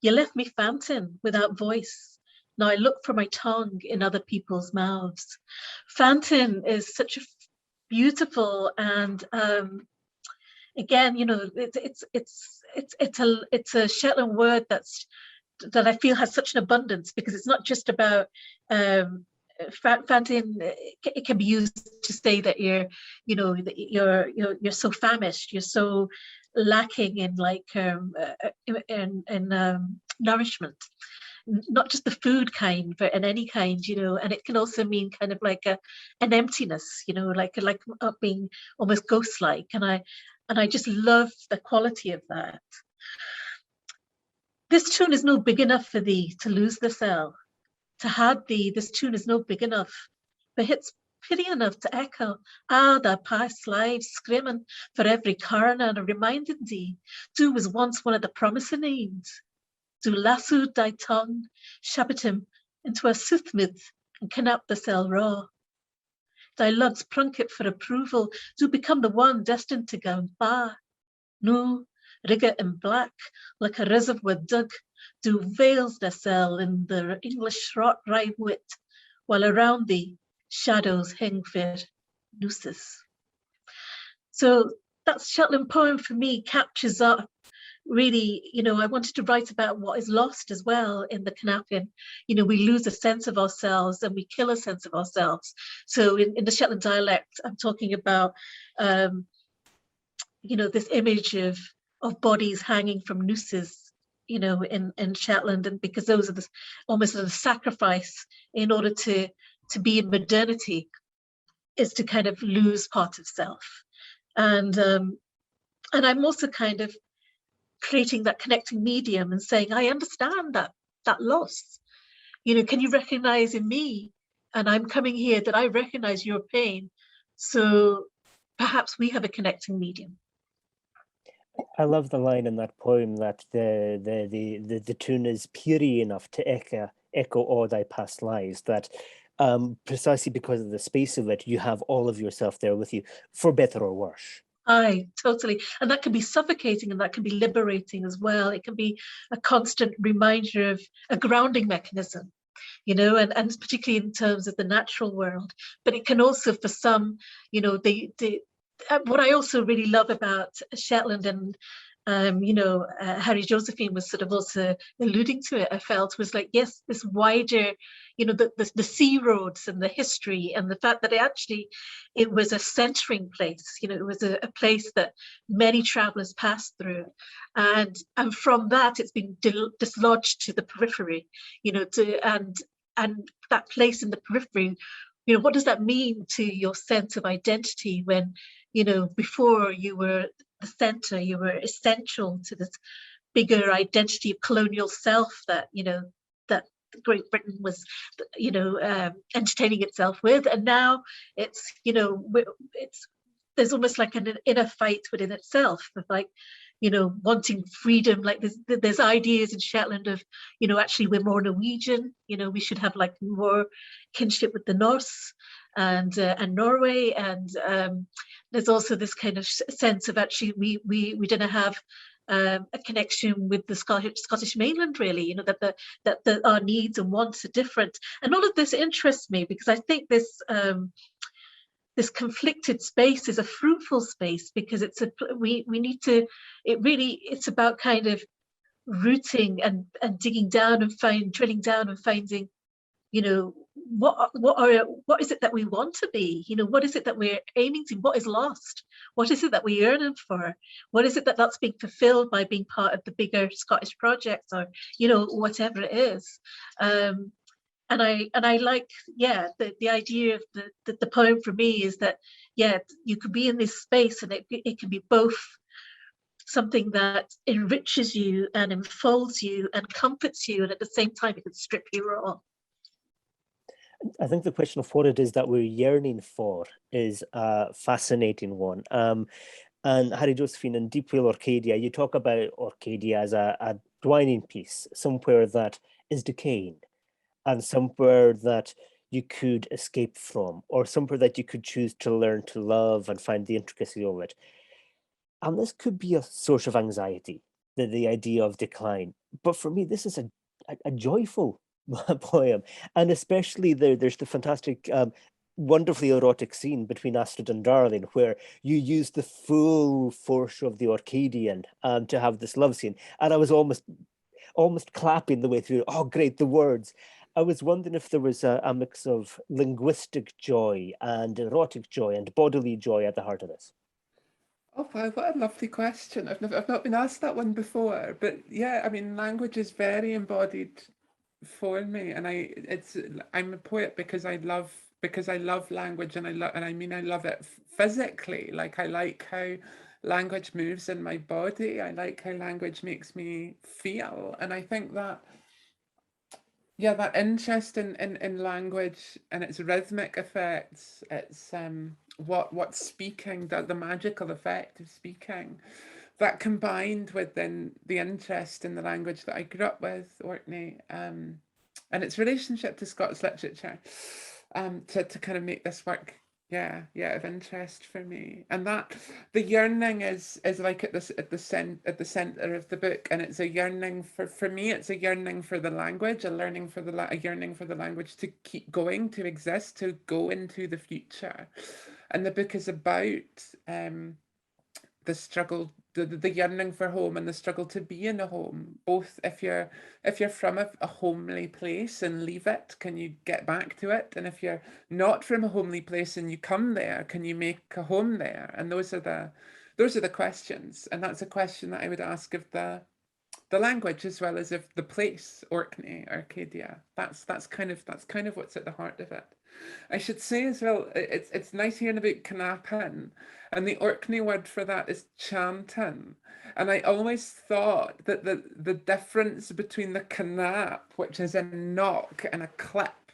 you left me phantom without voice. Now I look for my tongue in other people's mouths." Phantom is such a beautiful and again, you know, it's a Shetland word that I feel has such an abundance, because it's not just about fancying. It can be used to say that you're, you know, that you're so famished, you're so lacking in like nourishment, not just the food kind, but in any kind, you know. And it can also mean kind of like an emptiness, you know, like being almost ghost-like. And I just love the quality of that. This tune is no big enough for thee to lose the cell. To had thee, this tune is no big enough, but it's pity enough to echo, thy past lives, screaming for every corner and reminding thee, do was once one of the promising names. Do lassoed thy tongue, shabbit him into a soothmouth and kidnap the cell raw. Thy lugs plunket for approval, do become the one destined to go far. No, rigger in black, like a reservoir dug, do veils the cell in the English rye wit, while around thee shadows hang fair nooses. So that Shetland poem for me captures up really, you know, I wanted to write about what is lost as well in the kidnapping. You know, we lose a sense of ourselves and we kill a sense of ourselves. So in the Shetland dialect, I'm talking about, you know, this image of bodies hanging from nooses, you know, in Shetland, and because those are almost a sacrifice in order to be in modernity, is to kind of lose part of self. And I'm also kind of creating that connecting medium and saying, I understand that loss. You know, can you recognize in me? And I'm coming here that I recognize your pain. So perhaps we have a connecting medium. I love the line in that poem that the tune is peery enough to echo all thy past lives, that precisely because of the space of it, you have all of yourself there with you, for better or worse. Aye, totally. And that can be suffocating, and that can be liberating as well. It can be a constant reminder of a grounding mechanism, you know, and particularly in terms of the natural world. But it can also, for some, you know, what I also really love about Shetland, and you know, Harry Josephine was sort of also alluding to it, I felt, was like, yes, this wider, you know, the sea roads and the history, and the fact that it was a centering place, you know, it was a place that many travelers passed through, and from that it's been dislodged to the periphery, you know, and that place in the periphery, you know, what does that mean to your sense of identity when, you know, before you were the center, you were essential to this bigger identity of colonial self that, you know, that Great Britain was, you know, entertaining itself with. And now it's, you know, there's almost like an inner fight within itself of like, you know, wanting freedom. Like there's ideas in Shetland of, you know, actually we're more Norwegian, you know, we should have like more kinship with the Norse and Norway, and there's also this kind of sense of actually we didn't have a connection with the Scottish mainland, really, you know, that our needs and wants are different. And all of this interests me because I think this this conflicted space is a fruitful space, because we need to, it's about kind of rooting and digging down and drilling down and finding, you know, what is it that we want to be? You know, what is it that we're aiming to? What is lost? What is it that we're yearning for? What is it that's being fulfilled by being part of the bigger Scottish project, or, you know, whatever it is? And I like, yeah, the idea of the poem for me is that, yeah, you could be in this space and it can be both something that enriches you and enfolds you and comforts you, and at the same time it can strip you raw. I think the question of what it is that we're yearning for is a fascinating one. And Harry Josephine, in Deep Whale Orcadia, you talk about Orcadia as a dwining piece, somewhere that is decaying, and somewhere that you could escape from, or somewhere that you could choose to learn to love and find the intricacy of it. And this could be a source of anxiety, the idea of decline. But for me, this is a joyful poem, and especially there's the fantastic wonderfully erotic scene between Astrid and Darling, where you use the full force of the Orcadian to have this love scene. And I was almost clapping the way through. Oh, great, the words. I was wondering if there was a mix of linguistic joy and erotic joy and bodily joy at the heart of this. Oh wow, what a lovely question. I've not been asked that one before, but yeah, I mean, language is very embodied for me, and I'm a poet because I love language, and I love it physically. Like, I like how language moves in my body. I like how language makes me feel, and I think that, yeah, that interest in language and its rhythmic effects, its what speaking, the magical effect of speaking, that combined with then the interest in the language that I grew up with, Orkney, and its relationship to Scots literature, to kind of make this work, yeah, of interest for me. And that the yearning is like at the center of the book, and it's a yearning for me. It's a yearning for the language, a yearning for the language to keep going, to exist, to go into the future. And the book is about the struggle, the yearning for home, and the struggle to be in a home. Both if you're from a homely place and leave it, can you get back to it? And if you're not from a homely place and you come there, can you make a home there? And those are the questions. And that's a question that I would ask of the language as well as of the place, Orkney, Arcadia. That's kind of what's at the heart of it. I should say as well, it's nice hearing about knapping, and the Orkney word for that is chanting. And I always thought that the difference between the knap, which is a knock and a clip,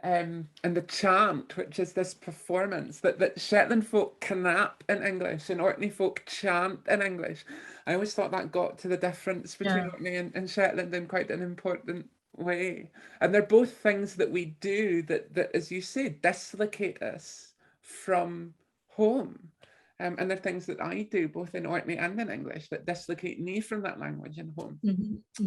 and the chant, which is this performance, that Shetland folk knap in English and Orkney folk chant in English. I always thought that got to the difference between Orkney and Shetland in quite an important way. And they're both things that we do that, as you say, dislocate us from home. And they're things that I do both in Orkney and in English that dislocate me from that language and home.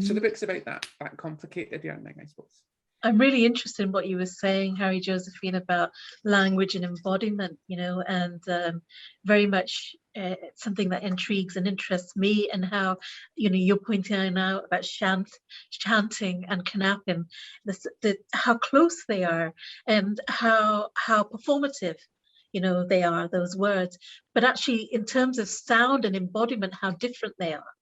So the book's about that complicated yearning, I suppose. I'm really interested in what you were saying, Harry Josephine, about language and embodiment, and very much something that intrigues and interests me, and how, you're pointing out now about chanting and knapping, how close they are, and how performative, they are, those words, but actually in terms of sound and embodiment, how different they are.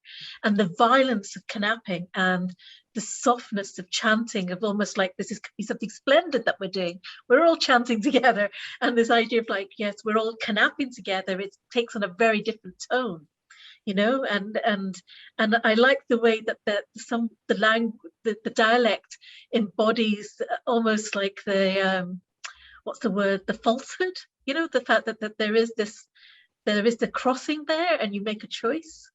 And the violence of knapping and the softness of chanting, of almost like this could be something splendid that we're doing. We're all chanting together, and this idea of like, yes, we're all knapping together. It takes on a very different tone, and I like the way that the dialect embodies almost like the what's the word? The falsehood. The fact that there is the crossing there, and you make a choice.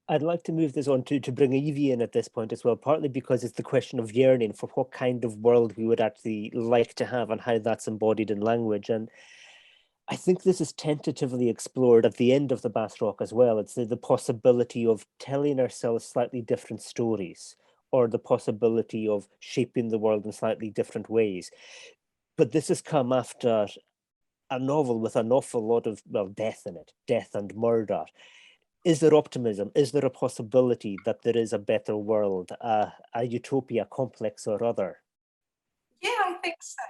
I'd like to move this on to bring Evie in at this point as well, partly because it's the question of yearning for what kind of world we would actually like to have and how that's embodied in language. And I think this is tentatively explored at the end of the Bathrock as well. It's the possibility of telling ourselves slightly different stories, or the possibility of shaping the world in slightly different ways. But this has come after a novel with an awful lot of, death in it, death and murder. Is there optimism? Is there a possibility that there is a better world, a utopia, complex or other? Yeah, I think so.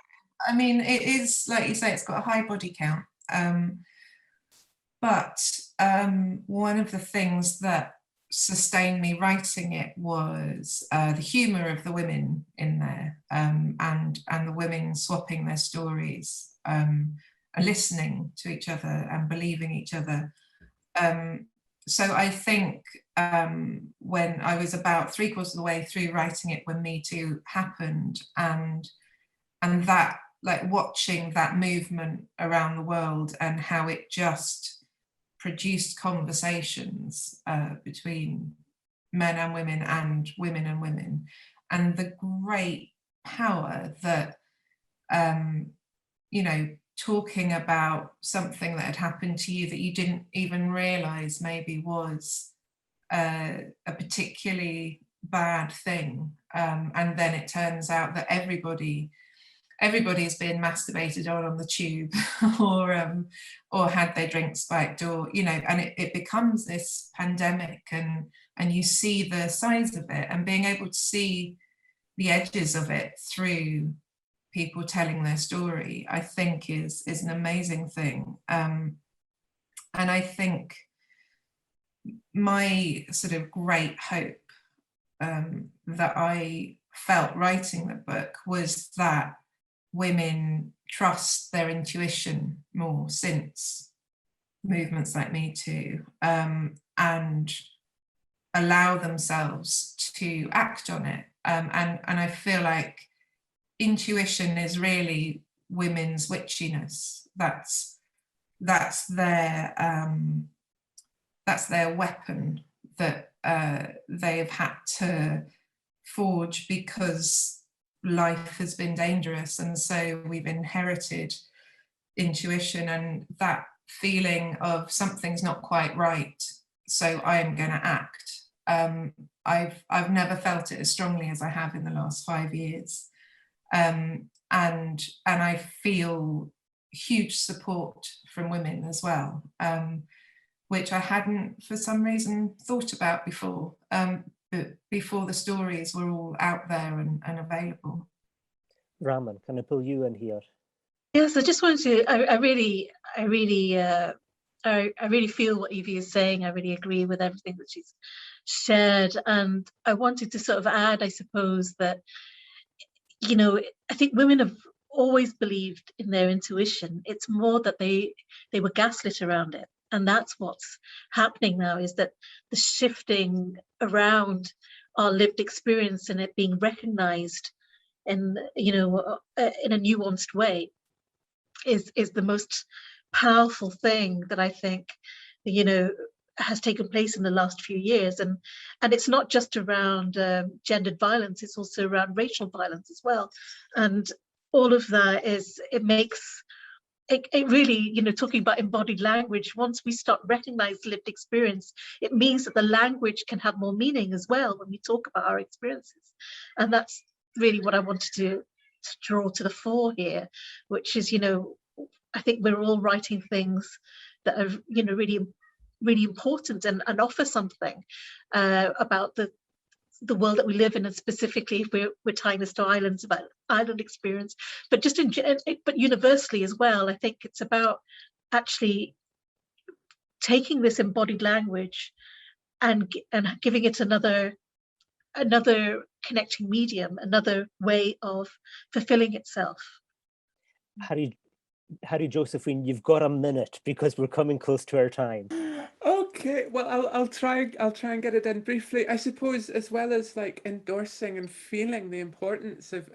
I mean, it is, like you say, it's got a high body count. But one of the things that sustained me writing it was the humour of the women in there, and the women swapping their stories, and listening to each other and believing each other. So I think when I was about 3/4 of the way through writing it when Me Too happened, and that, like, watching that movement around the world and how it just produced conversations between men and women and women, and the great power that, talking about something that had happened to you that you didn't even realize maybe was a particularly bad thing, and then it turns out that everybody everybody's been masturbated on the tube, or had their drink spiked, or and it becomes this pandemic, and you see the size of it, and being able to see the edges of it through people telling their story, I think is an amazing thing. And I think my sort of great hope that I felt writing the book was that women trust their intuition more since movements like Me Too, and allow themselves to act on it. And I feel like intuition is really women's witchiness. That's their weapon that they have had to forge because life has been dangerous, and so we've inherited intuition and that feeling of something's not quite right, so I am going to act. I've never felt it as strongly as I have in the last 5 years, and I feel huge support from women as well, which I hadn't for some reason thought about before. Before the stories were all out there and available. Raman, can I pull you in here? Yes, I just wanted to. I really feel what Evie is saying. I really agree with everything that she's shared, and I wanted to sort of add, I suppose, that I think women have always believed in their intuition. It's more that they were gaslit around it. And that's what's happening now, is that the shifting around our lived experience and it being recognized in a nuanced way is the most powerful thing that I think has taken place in the last few years. And it's not just around gendered violence, it's also around racial violence as well. And all of that makes it really, talking about embodied language, once we start recognizing lived experience, it means that the language can have more meaning as well when we talk about our experiences. And that's really what I wanted to draw to the fore here, which is, I think we're all writing things that are, really, really important and offer something about the world that we live in, and specifically if we're tying this to islands, about island experience, but but universally as well. I think it's about actually taking this embodied language and giving it another connecting medium, another way of fulfilling itself. Harry Josephine, you've got a minute because we're coming close to our time. Okay, well, I'll try and get it in briefly. I suppose, as well as like endorsing and feeling the importance of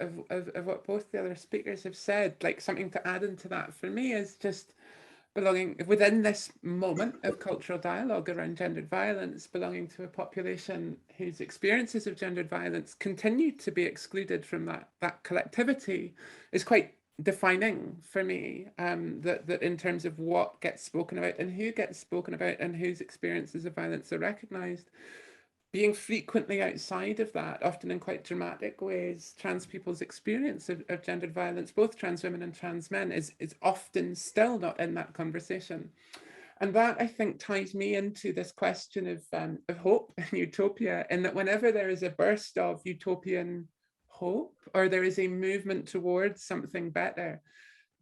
what both the other speakers have said, like something to add into that for me is just belonging within this moment of cultural dialogue around gendered violence, belonging to a population whose experiences of gendered violence continue to be excluded from that collectivity is quite defining for me, that in terms of what gets spoken about and who gets spoken about and whose experiences of violence are recognized. Being frequently outside of that, often in quite dramatic ways, trans people's experience of gendered violence, both trans women and trans men, is often still not in that conversation. And that, I think, ties me into this question of hope and utopia, in that whenever there is a burst of utopian hope, or there is a movement towards something better,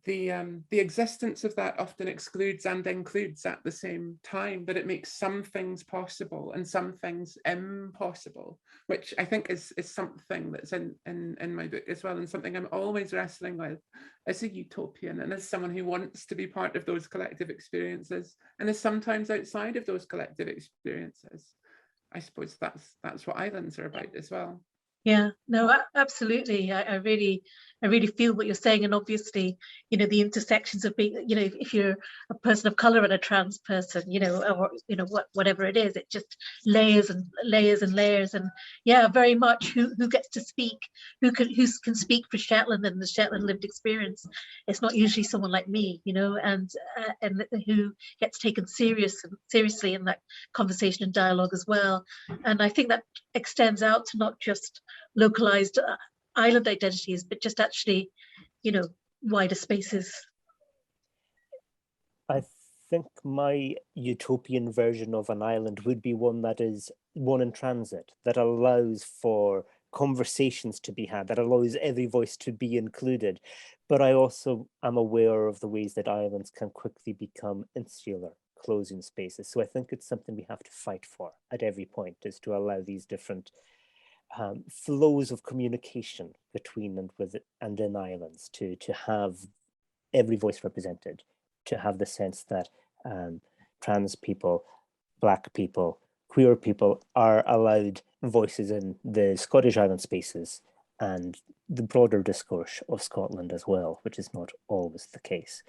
the existence of that often excludes and includes at the same time, but it makes some things possible and some things impossible, which I think is something that's in my book as well, and something I'm always wrestling with as a utopian and as someone who wants to be part of those collective experiences and is sometimes outside of those collective experiences. I suppose that's what islands are about as well. Yeah, no, absolutely. I really feel what you're saying, and obviously, the intersections of being, if you're a person of color and a trans person, or whatever it is, it just layers and layers and layers, and yeah, very much who gets to speak, who can speak for Shetland and the Shetland lived experience. It's not usually someone like me, and who gets taken seriously in that conversation and dialogue as well. And I think that extends out to not just localized island identities, but just actually, you know, wider spaces? I think my utopian version of an island would be one that is one in transit, that allows for conversations to be had, that allows every voice to be included. But I also am aware of the ways that islands can quickly become insular, closing spaces. So I think it's something we have to fight for at every point, is to allow these different flows of communication between and in islands, to have every voice represented, to have the sense that trans people, Black people, queer people are allowed voices in the Scottish island spaces and the broader discourse of Scotland as well, which is not always the case.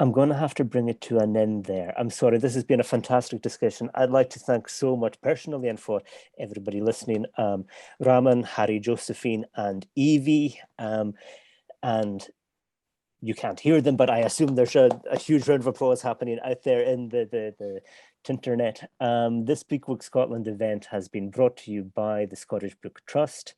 I'm going to have to bring it to an end there. I'm sorry, this has been a fantastic discussion. I'd like to thank so much personally and for everybody listening, Raman, Harry Josephine, and Evie. And you can't hear them, but I assume there's a huge round of applause happening out there in the internet. This Book Week Scotland event has been brought to you by the Scottish Book Trust.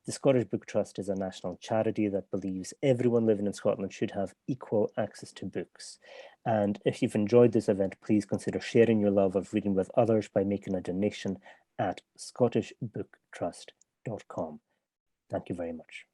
The Scottish Book Trust is a national charity that believes everyone living in Scotland should have equal access to books. And if you've enjoyed this event, please consider sharing your love of reading with others by making a donation at scottishbooktrust.com. Thank you very much.